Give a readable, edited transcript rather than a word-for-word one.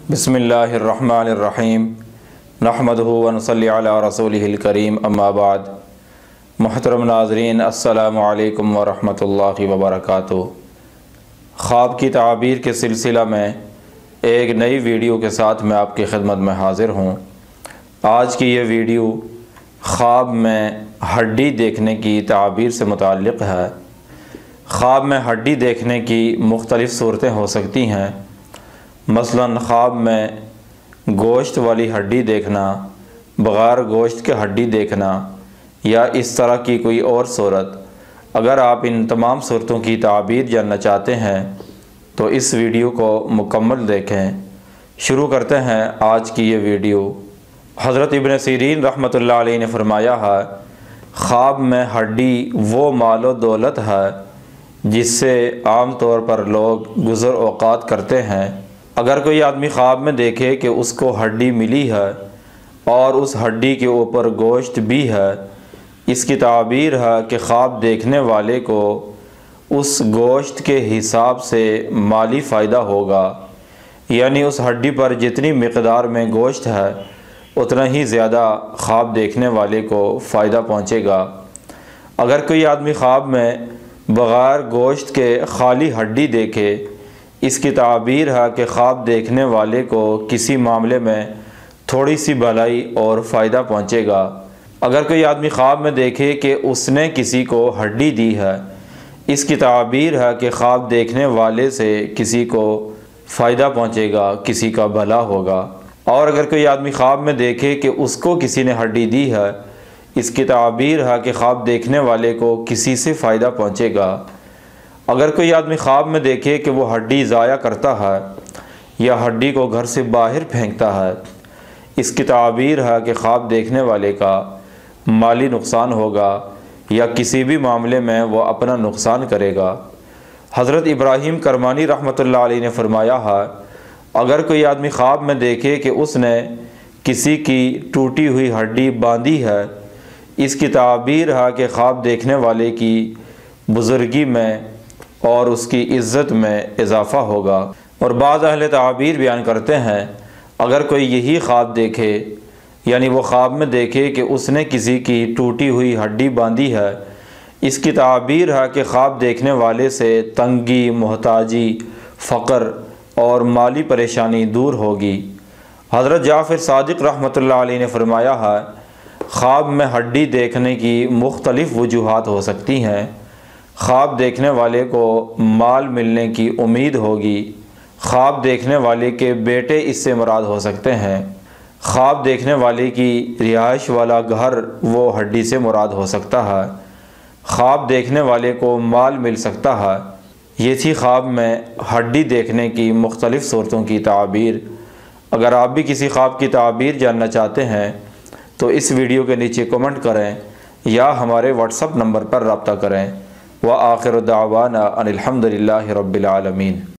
बिस्मिल्लाहिर्रहमानिर्रहीम नहमदुहु व नसल्ली अला रसूलिहिल करीम अम्मा बाद। मोहतरम नाज़रीन, अस्सलामु अलैकुम व रहमतुल्लाहि व बरकातुहू। ख्वाब की ताबीर के सिलसिला में एक नई वीडियो के साथ मैं आपकी खिदमत में हाज़िर हूँ। आज की ये वीडियो ख्वाब में हड्डी देखने की ताबीर से मुताल्लिक़ है। ख्वाब में हड्डी देखने की मुख्तलिफ़ सूरतें हो सकती हैं। मसलन ख्वाब में गोश्त वाली हड्डी देखना, बग़ैर गोश्त के हड्डी देखना या इस तरह की कोई और सूरत। अगर आप इन तमाम सूरतों की ताबीर जानना चाहते हैं तो इस वीडियो को मुकम्मल देखें। शुरू करते हैं आज की ये वीडियो। हज़रत इब्न सीरीन रहमतुल्लाह अलैह ने फरमाया है, ख्वाब में हड्डी वो मालो दौलत है जिससे आम तौर पर लोग गुज़र औक़ात करते हैं। अगर कोई आदमी ख्वाब में देखे कि उसको हड्डी मिली है और उस हड्डी के ऊपर गोश्त भी है, इसकी ताबीर है कि ख्वाब देखने वाले को उस गोश्त के हिसाब से माली फ़ायदा होगा, यानी उस हड्डी पर जितनी मिक़दार में गोश्त है उतना ही ज़्यादा ख्वाब देखने वाले को फ़ायदा पहुँचेगा। अगर कोई आदमी ख्वाब में बग़ैर गोश्त के खाली हड्डी देखे, इसकी ताबीर है कि ख्वाब देखने वाले को किसी मामले में थोड़ी सी भलाई और फ़ायदा पहुँचेगा। अगर कोई आदमी ख्वाब में देखे कि उसने किसी को हड्डी दी है, इसकी ताबीर है कि ख्वाब देखने वाले से किसी को फ़ायदा पहुँचेगा, किसी का भला होगा। और अगर कोई आदमी ख्वाब में देखे कि उसको किसी ने हड्डी दी है, इसकी ताबीर है कि ख्वाब देखने वाले को किसी से फ़ायदा पहुँचेगा। अगर कोई आदमी ख्वाब में देखे कि वो हड्डी ज़ाया करता है या हड्डी को घर से बाहर फेंकता है, इसकी ताबीर है कि ख्वाब देखने वाले का माली नुकसान होगा या किसी भी मामले में वो अपना नुकसान करेगा। हज़रत इब्राहीम करमानी रहमतुल्लाह अलैह ने फरमाया है, अगर कोई आदमी ख्वाब में देखे कि उसने किसी की टूटी हुई हड्डी बांधी है, इसकी ताबीर है कि ख्वाब देखने वाले की बुज़ुर्गी में और उसकी इज़्ज़त में इजाफ़ा होगा। और बाज़ अहले ताबीर बयान करते हैं, अगर कोई यही ख्वाब देखे, यानी वो ख्वाब में देखे कि उसने किसी की टूटी हुई हड्डी बांधी है, इसकी ताबीर है कि ख्वाब देखने वाले से तंगी, मोहताजी, फ़क़र और माली परेशानी दूर होगी। हज़रत जाफ़र सादिक़ रहमतुल्लाह अलैह ने फरमाया है, ख्वाब में हड्डी देखने की मुख्तलिफ़ वजूहात हो सकती हैं। ख्वाब देखने वाले को माल मिलने की उम्मीद होगी। ख्वाब देखने वाले के बेटे इससे मुराद हो सकते हैं। ख्वाब देखने वाले की रिहाइश वाला घर वो हड्डी से मुराद हो सकता है। ख्वाब देखने वाले को माल मिल सकता है। ये थी ख्वाब में हड्डी देखने की मुख्तलिफ़ सूरतों की ताबीर। अगर आप भी किसी ख्वाब की ताबीर जानना चाहते हैं तो इस वीडियो के नीचे कमेंट करें या हमारे व्हाट्सएप नंबर पर रब्ता करें। व आखिर दावाना अनिल हम्दुलिल्लाहि रब्बिल आलमीन।